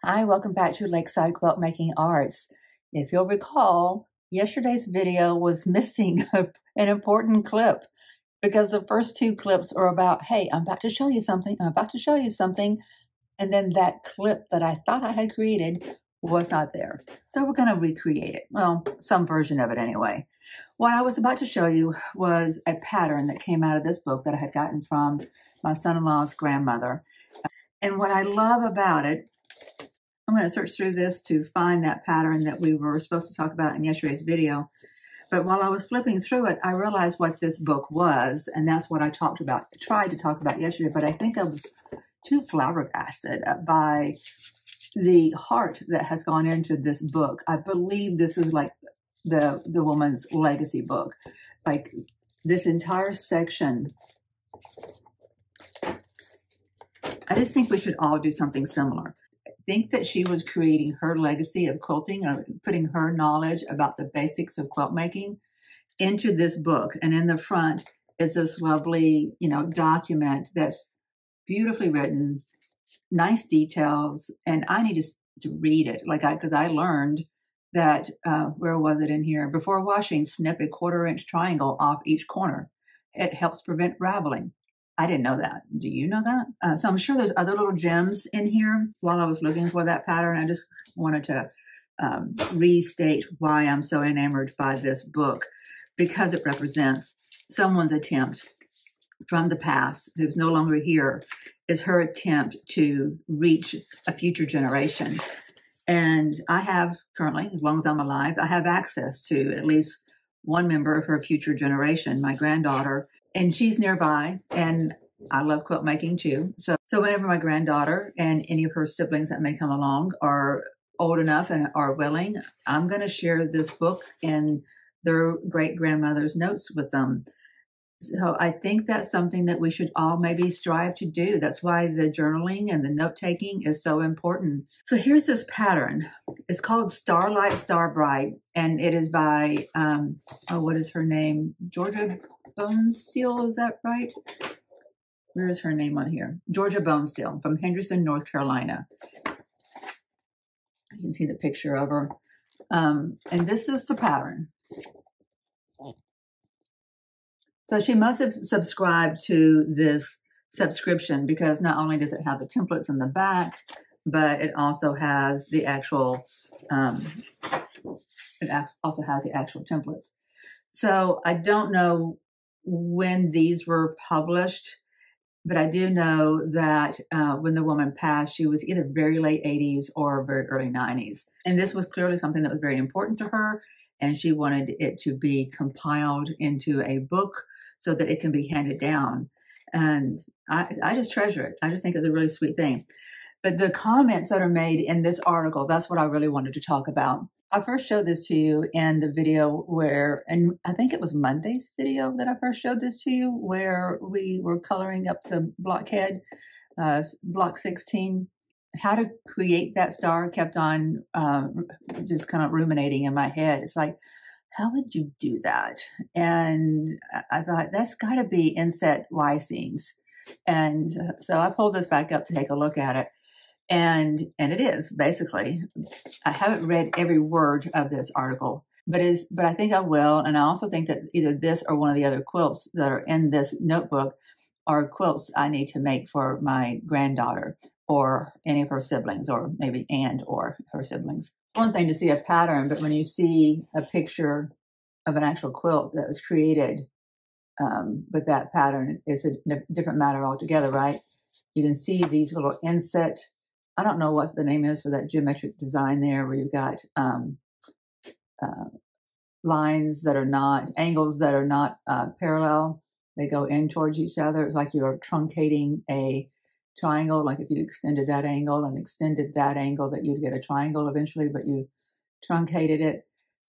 Hi, welcome back to Lakeside Quilt Making Arts. If you'll recall, yesterday's video was missing an important clip because the first two clips are about, hey, I'm about to show you something, and then that clip that I thought I had created was not there. So we're going to recreate it. Well, some version of it anyway. What I was about to show you was a pattern that came out of this book that I had gotten from my son-in-law's grandmother. And what I love about it, I'm going to search through this to find that pattern that we were supposed to talk about in yesterday's video. But while I was flipping through it, I realized what this book was, and that's what I tried to talk about yesterday, but I think I was too flabbergasted by the heart that has gone into this book. I believe this is like the woman's legacy book. Like this entire section, I just think we should all do something similar. Think that she was creating her legacy of quilting, putting her knowledge about the basics of quilt making into this book. And in the front is this lovely, document that's beautifully written, nice details. And I need to read it, because I learned that, where was it in here? Before washing, snip a 1/4-inch triangle off each corner. It helps prevent raveling. I didn't know that. Do you know that? So I'm sure there's other little gems in here. While I was looking for that pattern, I just wanted to restate why I'm so enamored by this book, because it represents someone's attempt from the past, who's no longer here, is her attempt to reach a future generation. And I have currently, as long as I'm alive, I have access to at least one member of her future generation, my granddaughter. And she's nearby, and I love quilt making too. So whenever my granddaughter and any of her siblings that may come along are old enough and are willing, I'm going to share this book and their great-grandmother's notes with them. So I think that's something that we should all maybe strive to do. That's why the journaling and the note-taking is so important. So here's this pattern. It's called Starlight Starbright, and it is by, what is her name? Georgia BONESTEEL, is that right? Where is her name on here? Georgia BONESTEEL from Henderson, North Carolina. You can see the picture of her. And this is the pattern. So she must have subscribed to this subscription, because not only does it have the templates in the back, but it also has the actual, templates. So I don't know when these were published, but I do know that when the woman passed, she was either very late 80s or very early 90s. And this was clearly something that was very important to her, and she wanted it to be compiled into a book so that it can be handed down. And I just treasure it. I just think it's a really sweet thing. But the comments that are made in this article, that's what I really wanted to talk about. I first showed this to you in the video and I think it was Monday's video that I first showed this to you, where we were coloring up the blockhead, block 16. How to create that star kept on just kind of ruminating in my head. It's like, how would you do that? And I thought, that's got to be inset Y seams. And so I pulled this back up to take a look at it. And it is, basically. I haven't read every word of this article, but I think I will. And I also think that either this or one of the other quilts that are in this notebook are quilts I need to make for my granddaughter or any of her siblings, or maybe or her siblings. One thing to see a pattern, but when you see a picture of an actual quilt that was created with that pattern, it's a different matter altogether, right? You can see these little inset, I don't know what the name is for that geometric design there, where you've got lines that are not, angles that are not parallel. They go in towards each other. It's like you're truncating a triangle. Like if you extended that angle and extended that angle, that you'd get a triangle eventually, but you truncated it.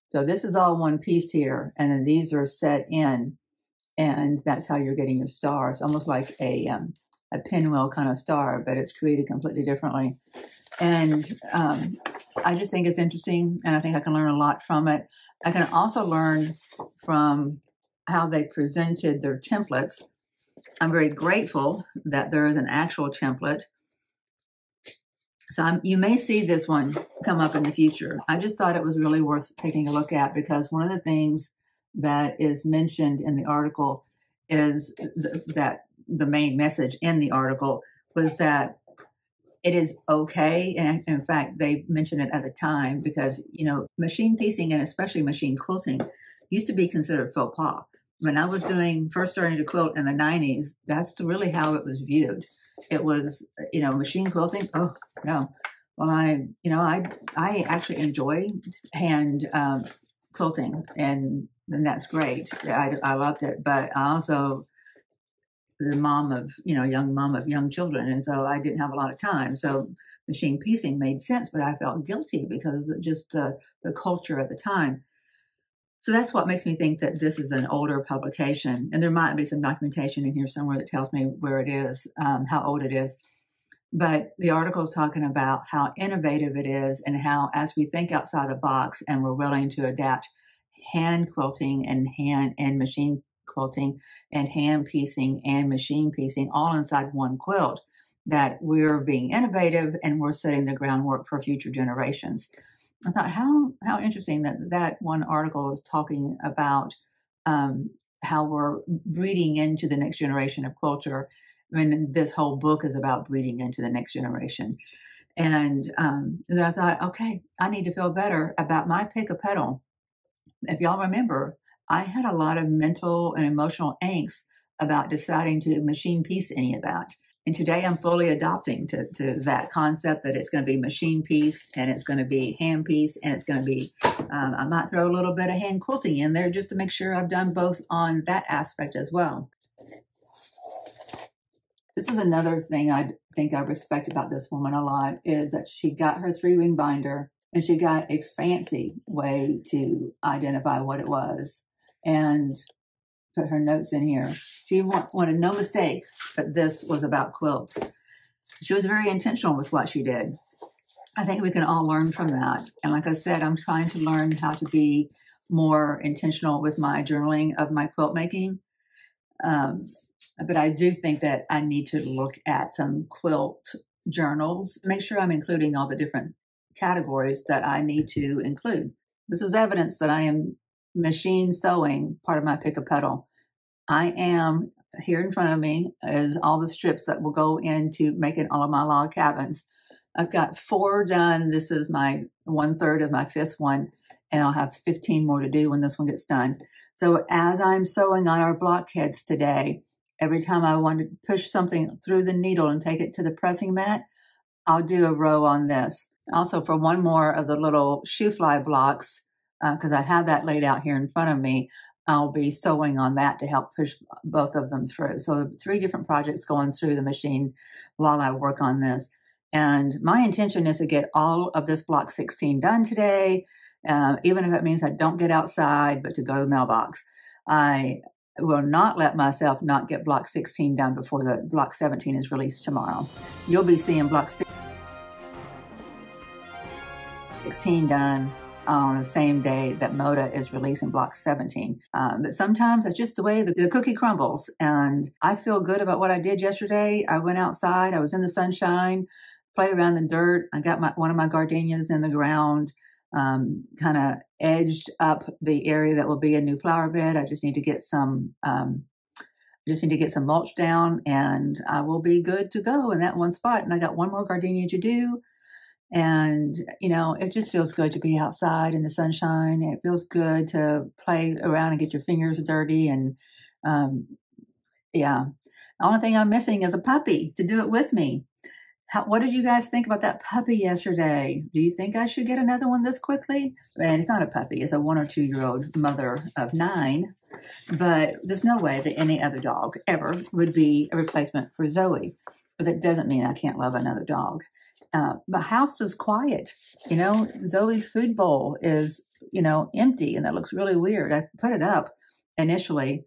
So this is all one piece here. And then these are set in, and that's how you're getting your star. It's almost like a pinwheel kind of star, but it's created completely differently. And I just think it's interesting, and I think I can learn a lot from it. I can also learn from how they presented their templates. I'm very grateful that there is an actual template So you may see this one come up in the future. I just thought it was really worth taking a look at because one of the things that is mentioned in the article is that the main message in the article was that it is okay. And in fact, they mentioned it at the time because, machine piecing and especially machine quilting used to be considered faux pas. When I was first starting to quilt in the 90s, that's really how it was viewed. It was, machine quilting. Oh, no. Well, I actually enjoy hand quilting and that's great. I loved it, but I also the mom of, young mom of young children. And so I didn't have a lot of time. So machine piecing made sense, but I felt guilty because of just the culture at the time. So that's what makes me think that this is an older publication. And there might be some documentation in here somewhere that tells me where it is, how old it is. But the article is talking about how innovative it is and how as we think outside the box and we're willing to adapt hand quilting and machine quilting and hand piecing and machine piecing all inside one quilt, that we're being innovative and we're setting the groundwork for future generations. I thought how interesting that one article was talking about how we're breeding into the next generation of quilter. I mean, this whole book is about breeding into the next generation. And I thought, okay, I need to feel better about my pick a petal. If y'all remember, I had a lot of mental and emotional angst about deciding to machine piece any of that. And today I'm fully adopting to that concept that it's going to be machine pieced and it's going to be hand pieced and it's going to be, I might throw a little bit of hand quilting in there just to make sure I've done both on that aspect as well. This is another thing I think I respect about this woman a lot is that she got her 3-ring binder and she got a fancy way to identify what it was and put her notes in here. She wanted no mistake that this was about quilts. She was very intentional with what she did. I think we can all learn from that. And like I said, I'm trying to learn how to be more intentional with my journaling of my quilt making. But I do think that I need to look at some quilt journals, make sure I'm including all the different categories that I need to include. This is evidence that I am machine sewing part of my pick a petal. I am, here in front of me is all the strips that will go into making all of my log cabins. I've got 4 done. This is my 1/3 of my 5th one, and I'll have 15 more to do when this one gets done. So as I'm sewing on our blockheads today, every time I want to push something through the needle and take it to the pressing mat, I'll do a row on this. Also for one more of the little Shoofly blocks, because I have that laid out here in front of me, I'll be sewing on that to help push both of them through. So 3 different projects going through the machine while I work on this. And my intention is to get all of this block 16 done today, even if it means I don't get outside, but to go to the mailbox. I will not let myself not get block 16 done before the block 17 is released tomorrow. You'll be seeing block 16 done on the same day that Moda is releasing block 17. But sometimes it's just the way the cookie crumbles. And I feel good about what I did yesterday. I went outside, I was in the sunshine, played around in the dirt. I got one of my gardenias in the ground, kind of edged up the area that will be a new flower bed. I just need to get some mulch down and I will be good to go in that one spot. And I got one more gardenia to do. And, it just feels good to be outside in the sunshine. It feels good to play around and get your fingers dirty. And, yeah, the only thing I'm missing is a puppy to do it with me. What did you guys think about that puppy yesterday? Do you think I should get another one this quickly? And it's not a puppy. It's a 1 or 2 year old mother of 9. But there's no way that any other dog ever would be a replacement for Zoe. But that doesn't mean I can't love another dog. My house is quiet. Zoe's food bowl is, empty, and that looks really weird. I put it up initially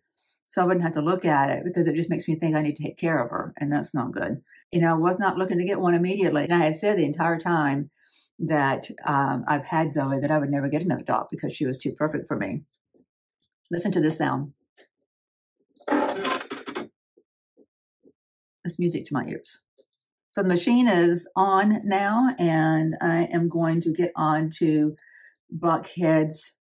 so I wouldn't have to look at it because it just makes me think I need to take care of her, and that's not good. I was not looking to get one immediately. And I had said the entire time that I've had Zoe that I would never get another dog because she was too perfect for me. Listen to this sound. This music to my ears. So the machine is on now, and I am going to get on to Blockheads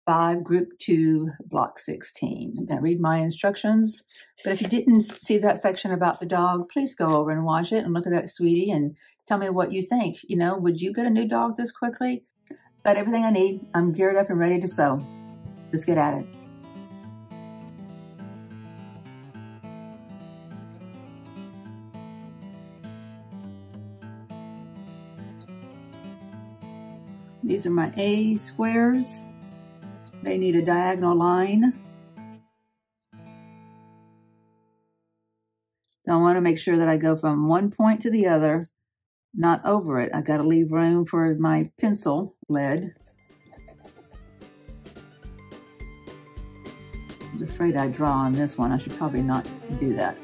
5 Group 2 Block 16. I'm going to read my instructions, but if you didn't see that section about the dog, please go over and watch it and look at that sweetie and tell me what you think. You know, would you get a new dog this quickly? Got everything I need. I'm geared up and ready to sew. Let's get at it. These are my A squares. They need a diagonal line. So I want to make sure that I go from one point to the other, not over it. I got to leave room for my pencil lead. I was afraid I'd draw on this one. I should probably not do that.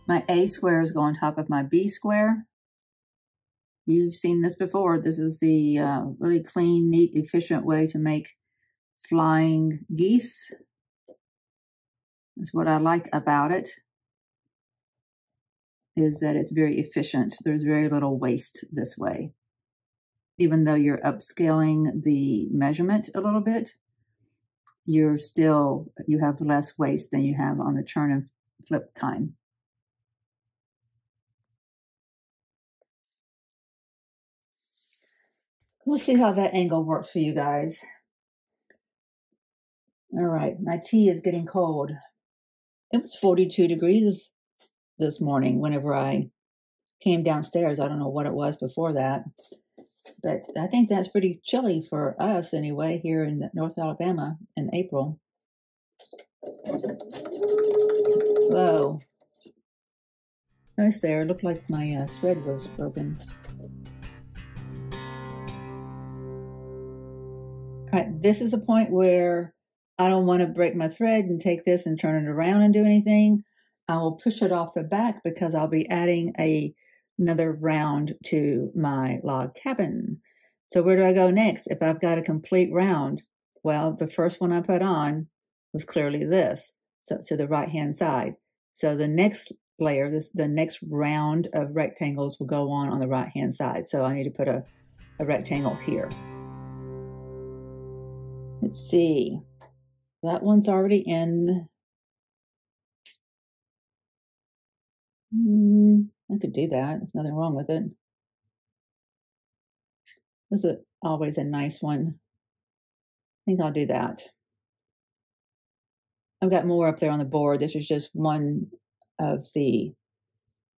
My A squares go on top of my B square. You've seen this before. This is the really clean, neat, efficient way to make flying geese. That's what I like about it, is that it's very efficient. There's very little waste this way. Even though you're upscaling the measurement a little bit, you have less waste than you have on the turn and flip kind. We'll see how that angle works for you guys. All right, my tea is getting cold. It was 42 degrees this morning whenever I came downstairs. I don't know what it was before that, but I think that's pretty chilly for us anyway here in North Alabama in April. Whoa. Nice there. It looked like my thread was broken. All right, this is a point where I don't want to break my thread and take this and turn it around and do anything. I will push it off the back because I'll be adding another round to my log cabin. So where do I go next if I've got a complete round? Well, the first one I put on was clearly this, so to the right-hand side. So the next layer, the next round of rectangles will go on the right-hand side. So I need to put a rectangle here. Let's see. That one's already in. I could do that. There's nothing wrong with it. This is always a nice one. I think I'll do that. I've got more up there on the board. This is just one of the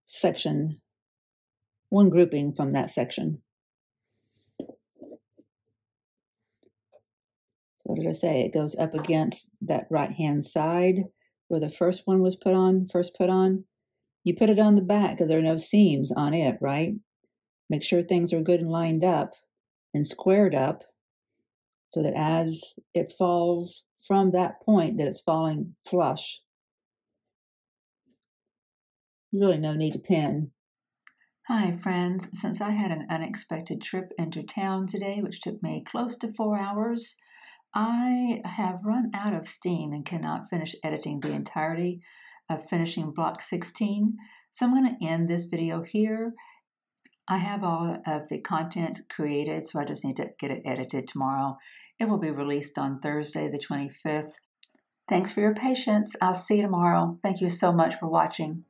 section, one grouping from that section. So what did I say? It goes up against that right-hand side where the first one was first put on. You put it on the back because there are no seams on it, right? Make sure things are good and lined up and squared up so that as it falls from that point, that it's falling flush. There's really no need to pin. Hi, friends. Since I had an unexpected trip into town today, which took me close to 4 hours, I have run out of steam and cannot finish editing the entirety of finishing block 16. So I'm going to end this video here. I have all of the content created, so I just need to get it edited tomorrow. It will be released on Thursday, the 25th. Thanks for your patience. I'll see you tomorrow. Thank you so much for watching.